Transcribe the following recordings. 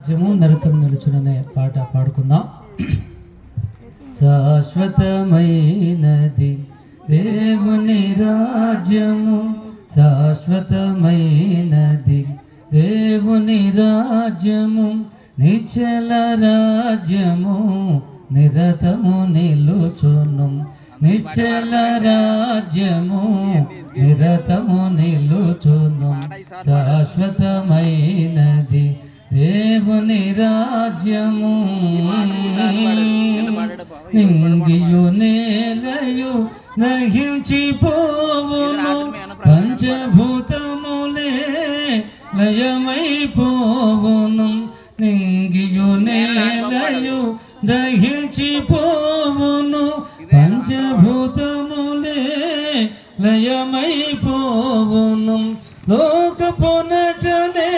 జము నరకం నిలుచుననే పాట పాడుకుందాం. శాశ్వతమైనది దేవుని రాజ్యము, శాశ్వతమైనది దేవుని రాజ్యము, నిశ్చల రాజ్యము నిరతము నిలుచును, నిశ్చల రాజ్యము నిరతము నిలుచును. శాశ్వతమైనది దేవుని రాజ్యము, నింగియు నేలయు నహించిపోవును, పంచభూతములే లయమైపోవును. నింగియు నేలయు దహించిపోవును, పంచభూతములే లయమైపోవును. లోకపునటనే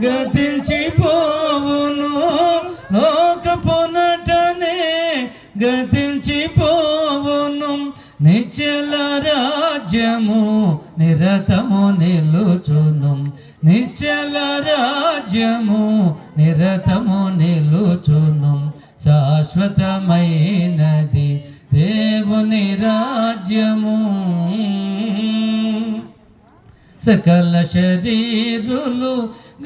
గతించిపోవును, లోకపునటనే గతించిపోవును. నిశ్చల రాజ్యము నిరతము నిలుచును, నిశ్చల రాజ్యము నిరతము నిలుచును. శాశ్వతమైనది దేవుని రాజ్యము. సకల శరీరులు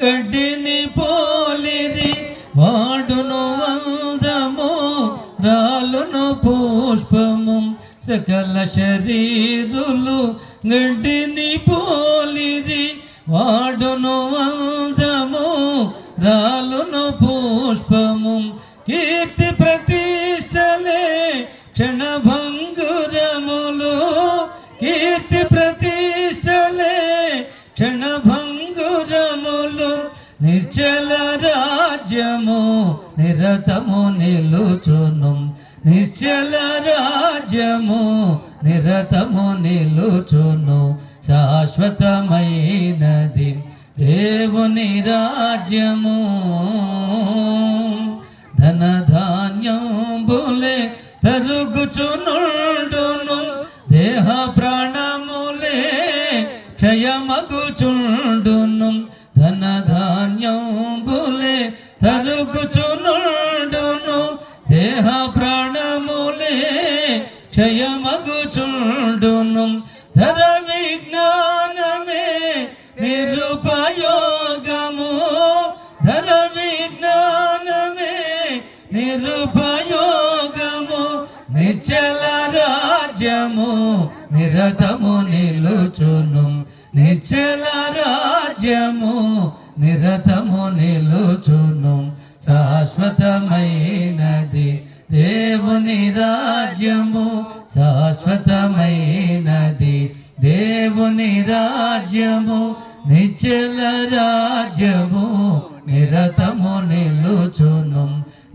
గడ్డిని పోలిరి, వాడును అందము రాలును పుష్పము. సకల శరీరులు గడ్డిని పోలిరి, వాడును అందము రాలును పుష్పము. కీర్తి ప్రతిష్టలే క్షణభంగురములు, కీర్తి ప్రతిష్టలే క్షణభంగురములు. నిశ్చల రాజ్యము నిరతము నిలుచును, నిశ్చల రాజ్యము నిరతము నిలుచును. శాశ్వతమైనది దేవుని రాజ్యము. ధనధాన్యంబులే తరుగుచునుండును, దేహ ప్రాణములే క్షయమగుచుండును. ధనధాన్యంబులే తరుగుచునుండును, దేహ ప్రాణములే క్షయమగుచుండును. ధర విజ్ఞానమే నిరుపయోగము, ధర విజ్ఞానమే నిరుపయోగము. నిశ్చల రాజ్యము నిరతము నిలుచును, నిశ్చల రాజ్యము నిరతము నిలుచును. శాశ్వతమైనది దేవుని రాజ్యము, శాశ్వతమైనది దేవుని రాజ్యము. నిశ్చల రాజ్యము నిరతము నిలుచును,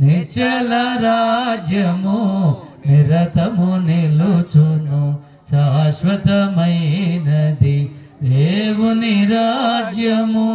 నిశ్చల రాజ్యము నిరతము నిలుచును. శాశ్వతమైనది దేవుని రాజ్యము.